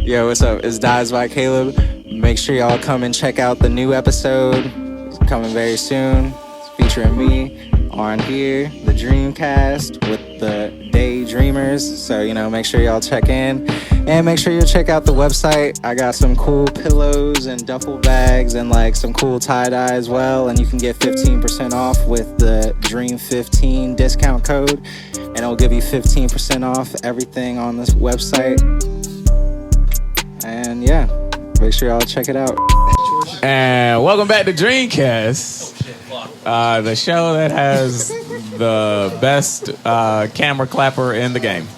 Yo, what's up? It's DyesbyKaleb. Make sure y'all come and check out the new episode. It's coming very soon. It's featuring me on here, the Dreamcast with the Daydreamers. So, make sure y'all check in. And make sure you check out the website. I got some cool pillows and duffel bags and some cool tie-dye as well. And you can get 15% off with the Dream15 discount code. And it'll give you 15% off everything on this website. And yeah, make sure y'all check it out. And welcome back to Dreamcast, the show that has the best camera clapper in the game.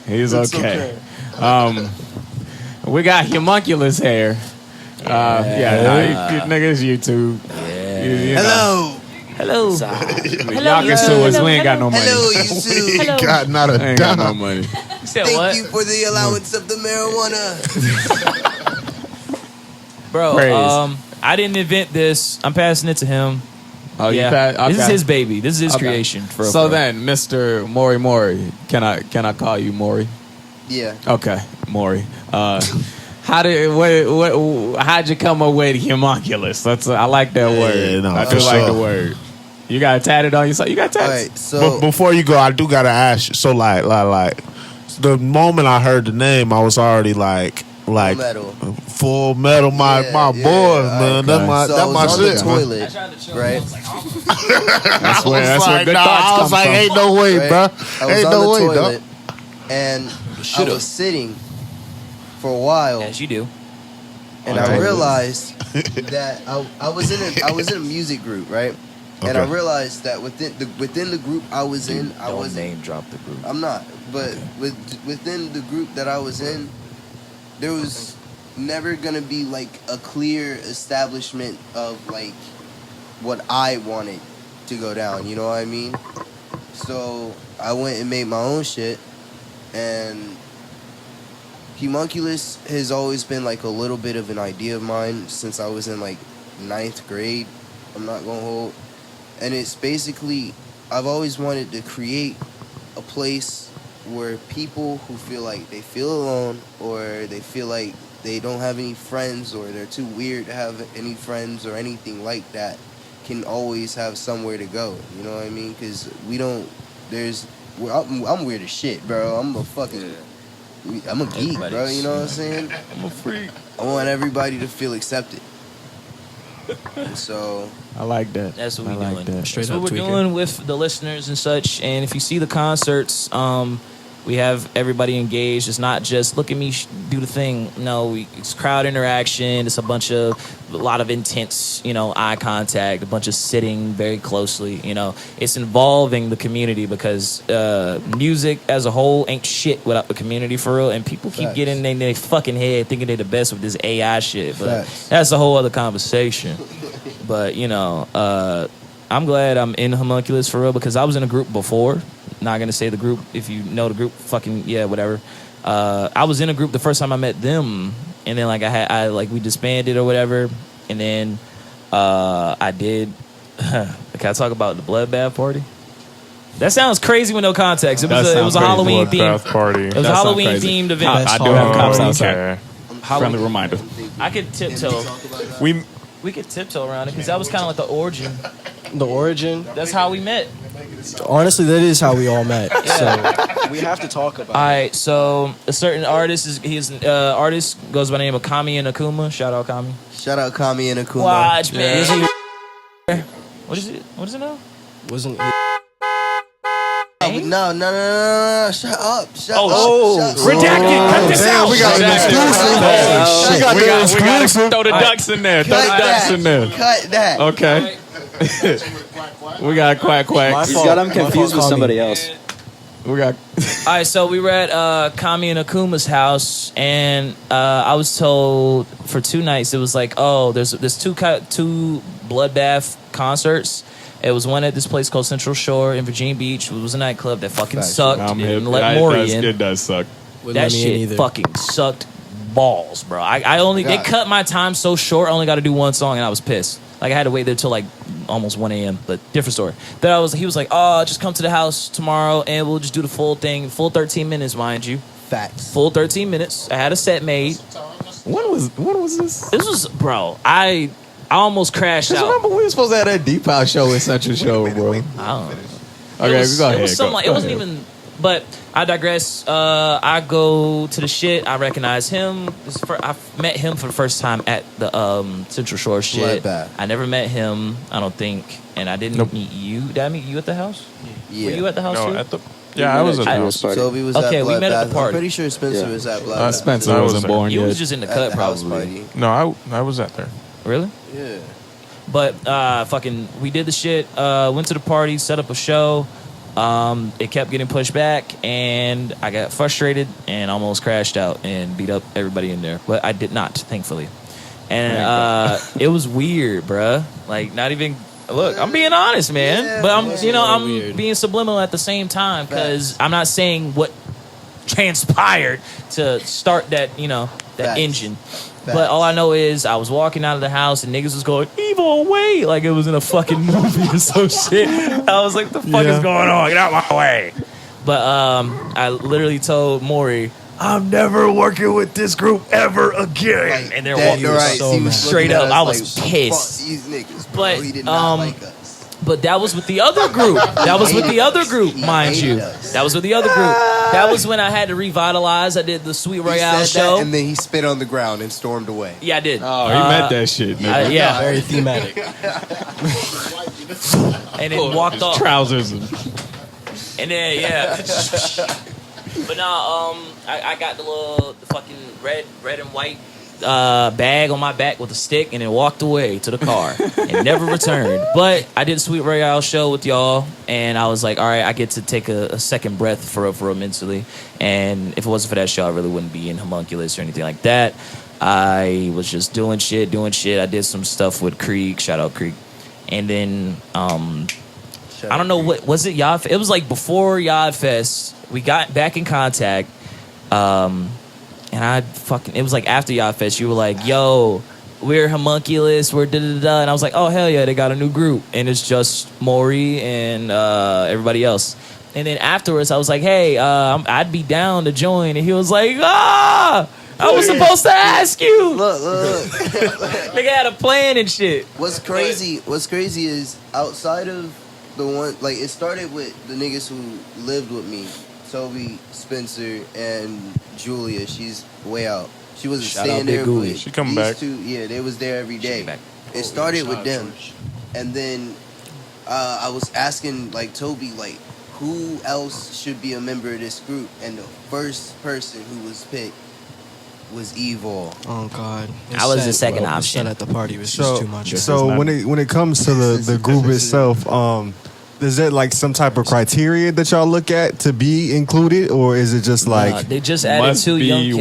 He's okay. We got Humonculus here. Niggas YouTube. Hello. Hello. Y'all can sue us. We ain't got no money. Hello, YouTube. Ain't got not a Ain't got no dime. money. Thank you for the allowance of the marijuana. Bro, Praise. I didn't invent this. I'm passing it to him. Oh, yeah. you passed? Okay. This is his baby. This is his Okay. creation. So then, Mr. Mori, can I call you Mori? Yeah. Okay, Maury. How'd you come up with Humonculus? I like that word. no, I for do like sure. the word. You got it tatted on yourself. You got All tatted. right. So Before you go, I do gotta ask you. So like, the moment I heard the name, I was already like metal. Full Metal, my boys, man. So I That's my was on shit. the toilet, right? That's where good I thoughts was come like, from. ain't no way, Right? bro. I was Ain't on no the way, toilet, dog. and I was sitting for a while, As you do. and I realized that I was in a music group, right? And I Okay. realized that within the group I was in, I Don't wasn't. name drop the group. I'm not, but within the group that I was in, there was never gonna be a clear establishment of what I wanted to go down. You know what I mean? So I went and made my own shit, and Humonculus has always been a little bit of an idea of mine since I was in 9th grade. I'm not gonna hold. And it's basically, I've always wanted to create a place where people who feel like they feel alone, or they feel like they don't have any friends, or they're too weird to have any friends or anything like that, can always have somewhere to go. You know what I mean? Because I'm weird as shit, bro. I'm a geek, bro. You know what I'm saying? I'm a freak. I want everybody to feel accepted. And so I like that. That's what I we're like doing. that. That's what we're doing with the listeners and such. And if you see the concerts, we have everybody engaged. It's not just look at me do the thing. No, it's crowd interaction. It's a lot of intense, eye contact, a bunch of sitting very closely. It's involving the community because music as a whole ain't shit without the community for real. And people keep getting in their fucking head thinking they're the best with this AI shit. But that's a whole other conversation. But I'm glad I'm in Humonculus for real because I was in a group before. Not gonna say the group. If you know the group, fucking yeah, whatever. I was in a group the first time I met them, and then we disbanded or whatever, and then I did. Can I talk about the bloodbath party? That sounds crazy with no context. It was a Halloween theme. Party. It was a Halloween themed event. I do have cops outside. Okay. Friendly reminder. I could tiptoe. We could tiptoe around it because that was kind of like the origin. The origin. That's how we met. Honestly, that is how we all met. So we have to talk about it. All right, so a certain artist artist goes by the name of Kami and Akuma. Shout out Kami. shout out Kami and Akuma. Watch, man. What is it? What is it now? Wasn't No. Shut up. Redacted. Cut this out. We got an exclusive. We gotta throw the ducks in there. Throw the ducks in there. Cut that. Okay. We got quack. He's got him confused with somebody else. We got. All right, so we were at Kami and Akuma's house, and I was told for 2 nights it was there's two bloodbath concerts. It was one at this place called Central Shore in Virginia Beach. It was a nightclub that fucking sucked. Didn't let Maury in. It does suck. That shit fucking sucked balls, bro. They cut my time so short. I only got to do one song, and I was pissed. I had to wait there till almost 1 a.m. But different story. He was like, "Oh, just come to the house tomorrow, and we'll just do the full thing, full 13 minutes, mind you." Facts. Full 13 minutes. I had a set made. When was this? This was, bro. I almost crashed Because out. remember we were supposed to have that Deep House show at Central Show, bro. I don't know. Okay, it go ahead. was something like, it wasn't ahead. even. But I digress. I go to the shit. I recognize him. I met him for the first time at the Central Shore shit. Bloodbath. I never met him, I don't think, and I didn't meet you. Did I meet you at the house? Yeah. Were you at the house No, too? at the I was at the house. Toby was Okay, at we met at the Bloodbath. party. I'm pretty sure Spencer was at Bloodbath. Spencer I wasn't was born You yet. was just in the At cut, the house probably. party. No, I was at there. Really? Yeah. But fucking, we did the shit. Went to the party, set up a show. It kept getting pushed back, and I got frustrated and almost crashed out and beat up everybody in there. But I did not, thankfully. And it was weird, bruh. Like, not even. Look, I'm being honest, man. Yeah, but I'm, man. I'm being subliminal at the same time because I'm not saying what transpired to start that, that Facts. engine. But all I know is I was walking out of the house and niggas was going, evil away, like it was in a fucking movie or some shit. I was like, the fuck is going on? Get out my way. But I literally told Maury, I'm never working with this group ever again. And they're walking He was straight looking up. at us I was like, pissed. "Fuck these niggas, bro. But, He did not like us. But that was with the other group. That was with the other group, mind you. That was with the other group. That was when I had to revitalize. I did the Sweet He Royale said show. that, and then he spit on the ground and stormed away. Yeah, I did. Oh, he meant that shit, nigga. Yeah. Very thematic. And then walked off. Trousers. And then, yeah. But now, I got the fucking red and white bag on my back with a stick and then walked away to the car and never returned. But I did a Sweet Royale show with y'all, and I was like, all right, I get to take a second breath for mentally. And if it wasn't for that show, I really wouldn't be in Humonculus or anything like that. I was just doing shit. I did some stuff with Krieg. Shout out Krieg. And then, I don't know, what was it, Yod? It was like before Yod Fest. We got back in contact. And it was like after Yod Fest, you were like, yo, we're Humonculus, we're da-da-da. And I was like, oh, hell yeah, they got a new group. And it's just Maury and everybody else. And then afterwards, I was like, hey, I'd be down to join. And he was like, I was supposed to ask you. Look. Nigga had a plan and shit. What's crazy is outside of the one, like, it started with the niggas who lived with me, Toby, Spencer, and Julia. She's way out. She wasn't Shout staying out Big there. Gooey. But She coming these back. two, yeah, they was there every day. back. It started with them. And then I was asking, like, Toby, like, who else should be a member of this group? And the first person who was picked was Evil. Oh God! I was the second what was option. said at the party was just too much. So when it comes to the group itself, is there like some type of criteria that y'all look at to be included, or is it just like They just added Must two be young cats.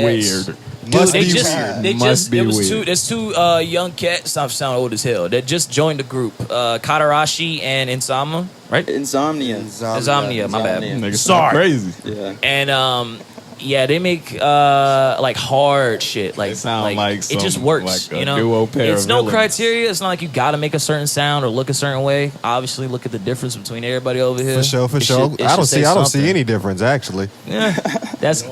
weird. Dude, Must they be just, weird. they Must just, be it was weird. there's two young cats. I sound old as hell. That just joined the group. Katarashi and Insama, right? Insomnia. Insomnia, my bad. Nigga, Sorry. crazy. Yeah. And yeah, they make like hard shit. Like They sound like it just some- works. like a you know, duo pair it's of no villains. criteria. It's not like you got to make a certain sound or look a certain way. Obviously, look at the difference between everybody over here. for sure? It should- it I don't should say see something. any difference actually. Yeah, that's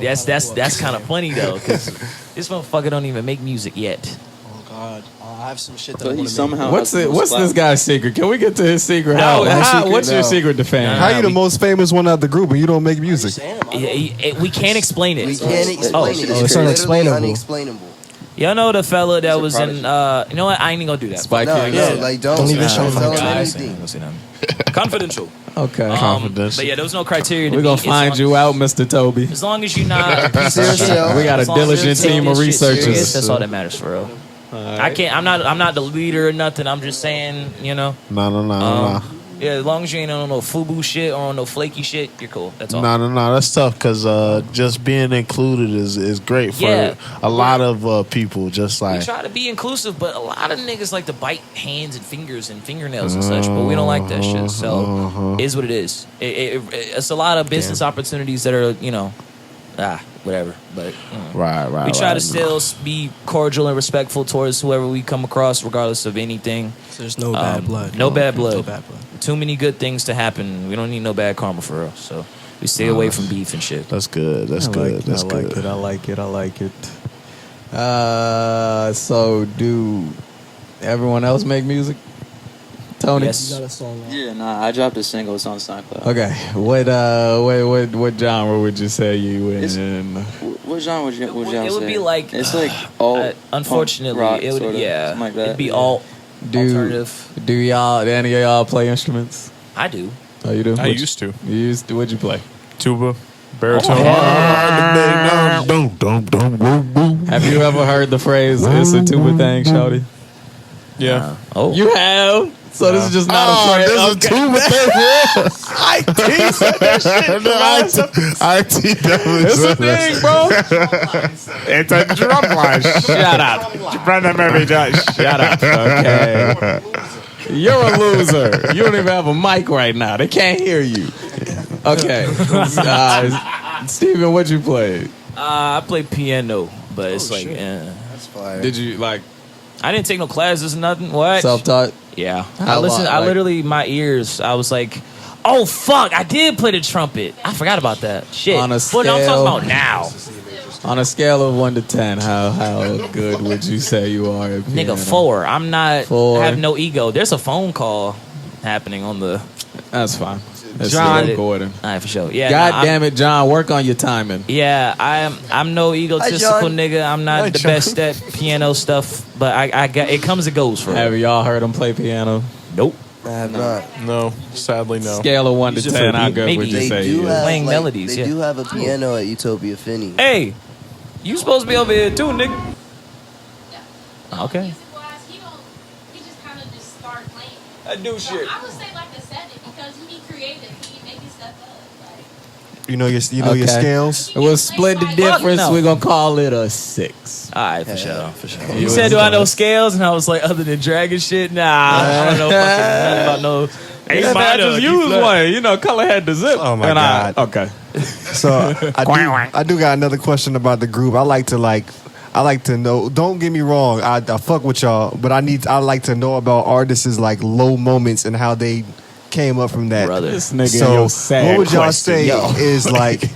kind of funny though, because this motherfucker don't even make music yet. Oh God! I have some shit that I But he want to somehow. What's has the most What's this clout. guy's secret? Can we get to his secret? No, What's your secret to fame? How you the most famous one out the group and you don't make music? We can't explain it. We can't explain it. it's It's unexplainable. literally unexplainable. Y'all know the fella that was in. prodigy. You know what? I ain't even gonna do that. Spike No, Lee. no, like don't even show him. tell him I ain't saying anything. that. Don't say nothing. Confidential. Okay. Confidence. But yeah, there was no criteria. To We're gonna meet. find you out, Mr. Toby. As long as you're not a piece of shit. yourself. We got a As long as you diligent take team this of shit researchers. serious, that's all that matters for real. I can't. I'm not the leader or nothing. I'm just saying. You know. No. Yeah, as long as you ain't on no FUBU shit or on no flaky shit, you're cool. That's all. No. That's tough because just being included is great for Yeah. a lot of people. Just We like try to be inclusive, but a lot of niggas like to bite hands and fingers and fingernails and such. But we don't like that shit. So, is what it is. It's a lot of business opportunities that are, whatever. But right. we try to still be cordial and respectful towards whoever we come across, regardless of anything. There's no bad blood. No bad blood. No bad blood. Too many good things to happen. We don't need no bad karma for real. So We stay away from beef and shit. That's good. That's good. That's good. I like it. So do everyone else make music? Tony? Yes. You got a song out. Yeah, nah, I dropped a single. It's on SoundCloud. Okay. What genre would you say you in? What genre would y'all say? It would be like it's like all unfortunately rock, it would sorta, yeah something like that. It'd be all alternative. Do any of y'all play instruments? I do. Oh, you do? I used to. You used to? What'd you play? Tuba, baritone. Have you ever heard the phrase "it's a tuba thing, shawty"? Yeah. Oh, You have. So this is just not a phrase. This is tuba thing. IT said that shit. IT definitely It's a said that. thing, bro. It's a drum line. Shut up. Brother Mary Josh. Shut up. Okay. You're a loser. You don't even have a mic right now. They can't hear you. Okay. Steven, what'd you play? I play piano, but it's like That's fire. Did you like I didn't take no classes or nothing. What? self-taught? Yeah. How I listened. long, I like- literally my ears. I was like, oh fuck! I did play the trumpet. I forgot about that. Shit. On a But no, I'm scale- talking about now. On a scale of 1 to 10, how good would you say you are at piano? Nigga, 4. I'm not. 4. I have no ego. There's a phone call happening on the. That's fine. That's John- recording. All right, for sure. Yeah. God nah, damn it, John. Work on your timing. Yeah, I'm no egotistical nigga. I'm not the best at piano stuff, but I got it comes and goes for Have it. y'all heard him play piano? Nope. I have not. No, sadly no. Scale of 1 to 10, how good maybe. would you They say do you is? have Playing melodies, They yeah. do have a piano at Utopia Finney. Hey, you supposed to be over here too, nigga. Okay. Music-wise, he just kind of just start playing. I do So shit. I would say like a 7 because he creative. He making stuff up. Like, You know your Okay. scales. We'll split the difference. no. We're going to call it a 6. All right, for sure, for sure. You You said, "Do I know was- scales?" And I was like, "Other than dragon shit, nah, I don't know fucking about no." Yeah, I just used one. You know, color had the zip. Oh, my And God. Okay. So I do got another question about the group. I like to know. Don't get me wrong. I fuck with y'all, but I like to know about artists' like low moments and how they came up from that. Brother. This nigga, So your sad what would y'all question. say Yo. is like?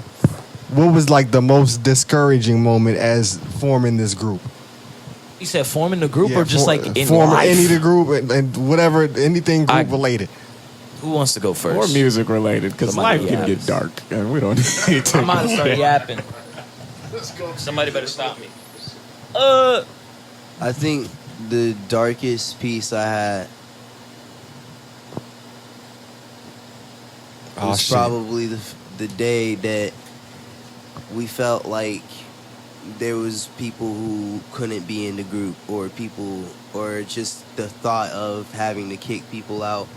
What was like the most discouraging moment as forming this group? You said forming the group Yeah, or just like in forming life? any of the group and whatever anything group related. Who wants to go first? Or music related, because Somebody life can yaps. get dark, and we don't need to. I'm about to start yapping. Somebody better stop me. I think the darkest piece I had Oh, was shit. probably the day that we felt like there was people who couldn't be in the group, or just the thought of having to kick people out,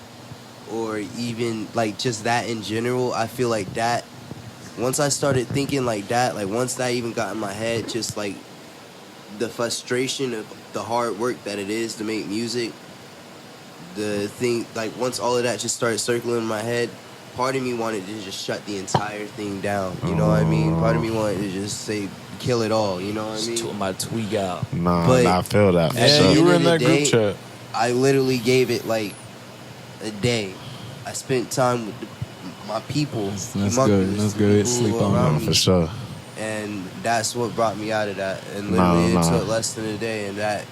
or even like just that in general. I feel like that once I started thinking like that, like once that even got in my head, just like the frustration of the hard work that it is to make music, the thing, like once all of that just started circling in my head, part of me wanted to just shut the entire thing down. You know what I mean? Part of me wanted to just say, kill it all. You know what I mean? To my tweak out. Nah, But- I feel that. for At the sure. end you were of in the that day, group chat. I literally gave it like a day. I spent time with my people. That's Humonculus, good. That's good. people Sleep on around Nah, me. for sure. And that's what brought me out of that. And literally Nah. it took less than a day, and that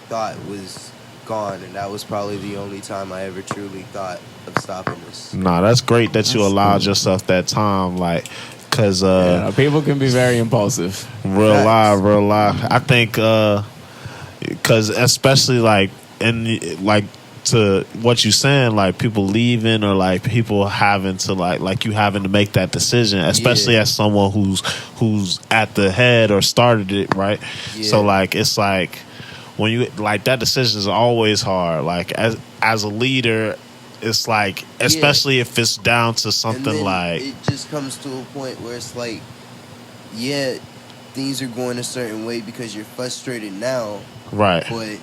thought was gone. And that was probably the only time I ever truly thought of stopping this. Nah, that's great that you allowed yourself that time, like, cause Yeah, people can be very impulsive. real live. I think, cause especially like to what you saying, like people leaving or like people having to like you having to make that decision, especially Yeah. as someone who's at the head or started it, right? Yeah. So like it's like when you like that decision is always hard. Like as a leader, it's like especially if it's down to And something then like it just comes to a point where it's like, yeah, things are going a certain way because you're frustrated now, right. but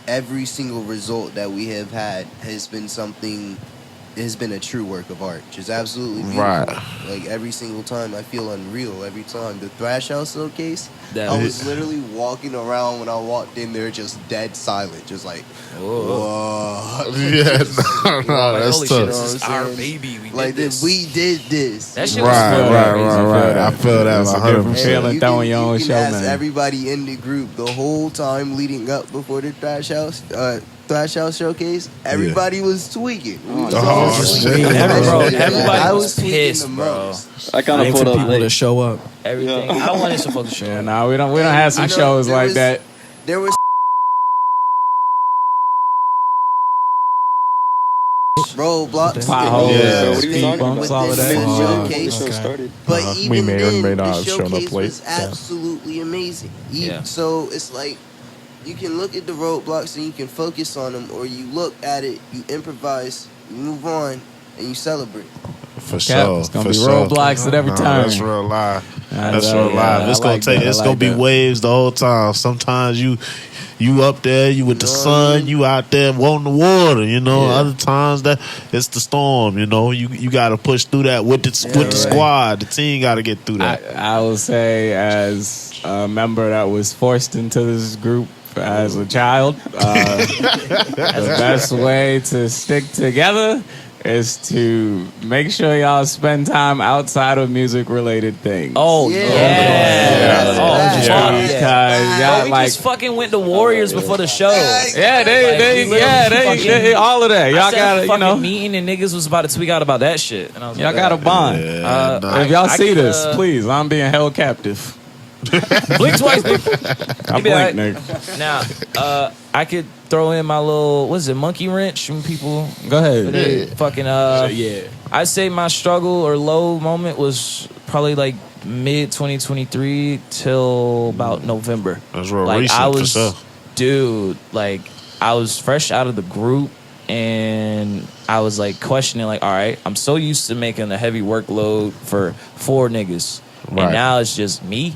every single result that we have had has been something has been a true work of art. Just absolutely beautiful. Right. Like every single time, I feel unreal every time. The Thrash House showcase, That I was- was literally walking around when I walked in there, just dead silent, just like, whoa. Yeah, no, Like, that's holy shit, tough. this is You know what our I'm saying? baby. We Like did this. we did this. That shit was Right, fun. right. I feel that It's a different 100%. feeling throwing your own you show, can ask man. everybody in the group the whole time leading up before the Thrash House showcase. Everybody was tweaking. We was all shit. tweaking. Everybody I was tweaking pissed, the bro. most. I kind Waiting of for pulled up people to late. show up. Everything. I wanted some fucking show. Yeah, no, we don't have some You know, shows there like was- that. There was roadblocks. Potholes, Yeah. What are you talking about? bumps, all of Within that. the When the showcase. show started. But We even may or then, may not the have shown up showcase late. was absolutely amazing. Yeah. So it's like you can look at the roadblocks and you can focus on them, or you look at it, you improvise, you move on, and you celebrate. For Cap, sure. it's gonna for be sure. roadblocks at every No, turn. That's real live. I That's love real it. live. Yeah, It's I gonna like take. that. It's I gonna like be that. waves the whole time. Sometimes you up there, you with the sun, you out there wanting the water. You know. Yeah. Other times that it's the storm. You know. You got to push through that with the squad. The team got to get through that. I will say, as a member that was forced into this group as a child, the best way to stick together is to make sure y'all spend time outside of music-related things. Oh yeah. Oh, Yeah. fuck Yeah. yeah. Because Bro, y'all we like, just fucking went to Warriors before the show. yeah, they all of that. Y'all gotta, you know, meeting and niggas was about to tweak out about that shit. And I was y'all like, got a bond. Yeah, If y'all I see could, this, please, I'm being held captive. blink twice, bitch. I You be blink, like- nigga. Now, I could throw in my little, what is it, monkey wrench when people Go ahead. they fucking Yeah. I'd say my struggle or low moment was probably like mid 2023 till about November. That's real Like recent I for was, sure. dude, like I was fresh out of the group and I was like questioning, like, all right, I'm so used to making a heavy workload for 4 niggas, Right. and now it's just me,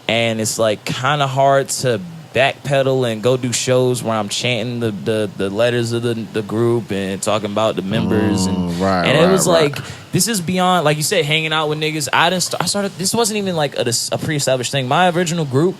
and it's like kind of hard to backpedal and go do shows where I'm chanting the letters of the group and talking about the members right, and it right, was right. like, this is beyond, like you said, hanging out with niggas. I started. This wasn't even like a pre-established thing. My original group,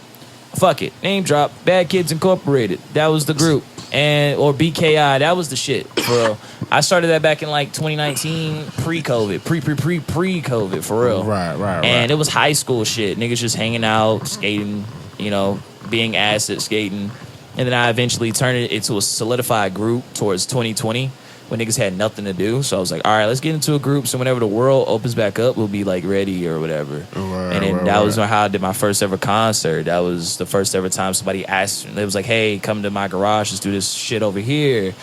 fuck it, name drop, Bad Kids Incorporated. That was the group, or BKI. That was the shit, for real. I started that back in like 2019, pre-COVID, pre-COVID, for real. Right. And it was high school shit. Niggas just hanging out, skating, you know, being acid skating. And then I eventually turned it into a solidified group towards 2020 when niggas had nothing to do. So I was like, all right, let's get into a group. So whenever the world opens back up, we'll be like ready or whatever. And then that was how I did my first ever concert. That was the first ever time somebody asked, it was like, hey, come to my garage, let's do this shit over here.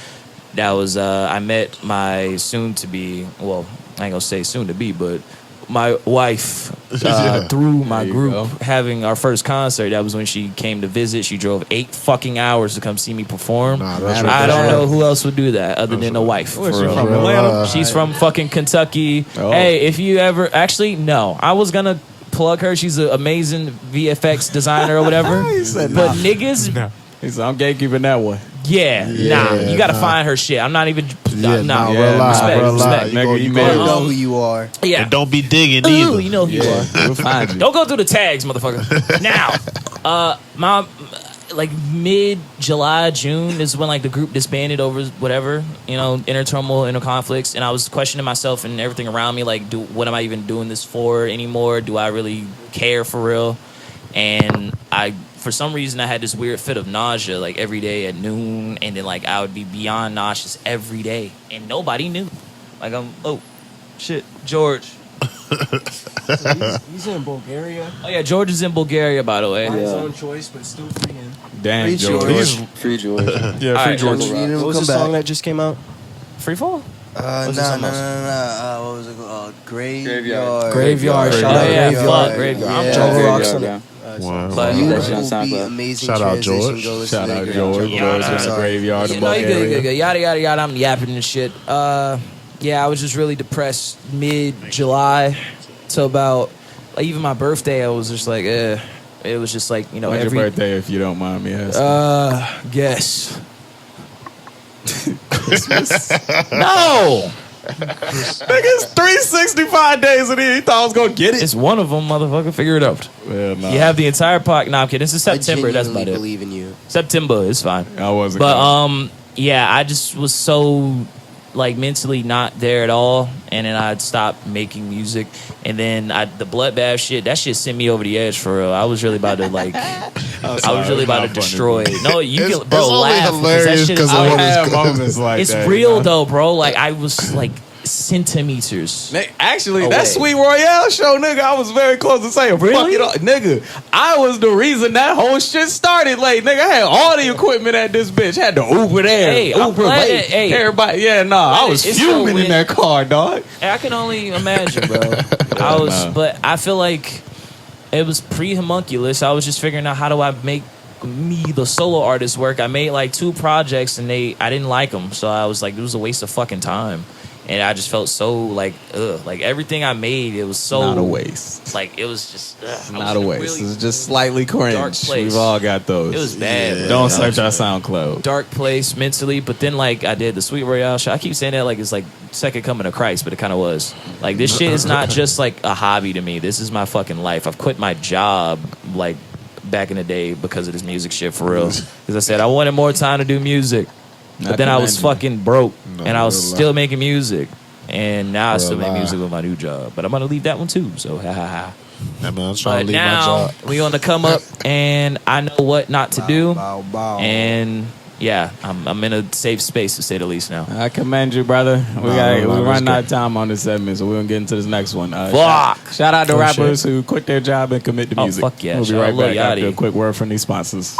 That was, I met my soon to be, well, I ain't gonna say soon to be, but my wife through my There you group go. having our first concert. That was when she came to visit. She drove 8 fucking hours to come see me perform. Nah, that's I real. don't know who else would do that other than a wife. For Where's she real. from? Real Atlanta? live. She's from fucking Kentucky. Oh. Hey, if you ever actually no, I was gonna plug her. She's an amazing VFX designer or whatever. He said but nah. niggas, He said, I'm gatekeeping that one. yeah, nah, you gotta find her shit. I'm not even. Yeah, nah, real live, respect, real respect. live. Nigga, you You made don't it. know who you are. Yeah, And don't be digging Ooh, either. you know who you are. We'll find you. Don't go through the tags, motherfucker. Now, my like mid July, June is when like the group disbanded over whatever, you know, inner turmoil, inner conflicts, and I was questioning myself and everything around me, like, what am I even doing this for anymore? Do I really care for real? And for some reason, I had this weird fit of nausea, like every day at noon, and then like I would be beyond nauseous every day, and nobody knew. Like oh shit, George. He's in Bulgaria. Oh yeah, George is in Bulgaria, by the way. By his Yeah. own choice, but still free him. Damn, Free George. George. Free George. Yeah, free Alright, George. You know, What was come the song back. that just came out? Free fall. No. What was it called? Graveyard. Graveyard. Shout Oh out yeah, Graveyard. fuck Graveyard. I'm Yeah. Jungle Jungle Rocks Graveyard, on yeah. it. Wow. But- You That shit on will be SoundCloud. amazing Shout out transition. George. Go listen Shout to out Graveyard. George. Yeah, George in the sorry. graveyard in You know, you good, Bulgaria. good. Yada yada yada. I'm yapping and shit. Yeah, I was just really depressed mid July to about like even my birthday. I was just like, It was just like, you know, When's every your birthday, if you don't mind me asking? guess. No. Nigga, it's 365 days in here. You thought I was gonna get it? It's one of them, motherfucker. Figure it out. Well, nah. You have the entire podcast. No, I'm kidding. This is September. I That's about genuinely it. believe in you. September is fine. I wasn't. But yeah, I just was so like mentally not there at all, and then I stopped making music, and then the bloodbath shit, that shit sent me over the edge for real. I was really about to like, I was really about to destroy it. No, you can, bro, it's only laugh hilarious because because I have moments like it's that. real you know? though, bro. Like I was like centimeters. Actually, away. that Sweet Royale show, nigga, I was very close to saying, fuck Really? it up. Nigga, I was the reason that whole shit started late. Nigga, I had all the equipment at this bitch. Had to Uber there. Hey, I'm Uber glad late. that- hey. Everybody, yeah, nah, I was It's fuming so in that car, dog. I can only imagine, bro. I was, but I feel like it was pre-Humonculus. I was just figuring out how do I make me the solo artist work. I made like 2 projects and I didn't like them, so I was like, it was a waste of fucking time. And I just felt so like, like everything I made, it was so Not a waste. Like it was just It's I not was a in waste. really It's just slightly cringe. dark place. We've all got those. It was bad. bro. Don't search our SoundCloud. Dark place mentally, but then like I did the Sweet Royale show. I keep saying that like it's like second coming of Christ, but it kind of was. Like this shit is not just like a hobby to me. This is my fucking life. I've quit my job like back in the day because of this music shit for real. Because I said I wanted more time to do music, but then I was fucking broke and I was still making music. And now I still make music with my new job, but I'm gonna leave that one too. So ha ha ha. Yeah, man, I'm trying But to leave my now job. we on the come up, and I know what not to do. Bow, bow. And yeah, I'm in a safe space to say the least now. I commend you, brother. We're running out of time on this segment, so we're gonna get into this next one. Fuck. Shout out to Oh, rappers who quit their job and commit to Oh, music. fuck yeah. We'll be Shout right out Lil back after Yachty. a quick word from these sponsors.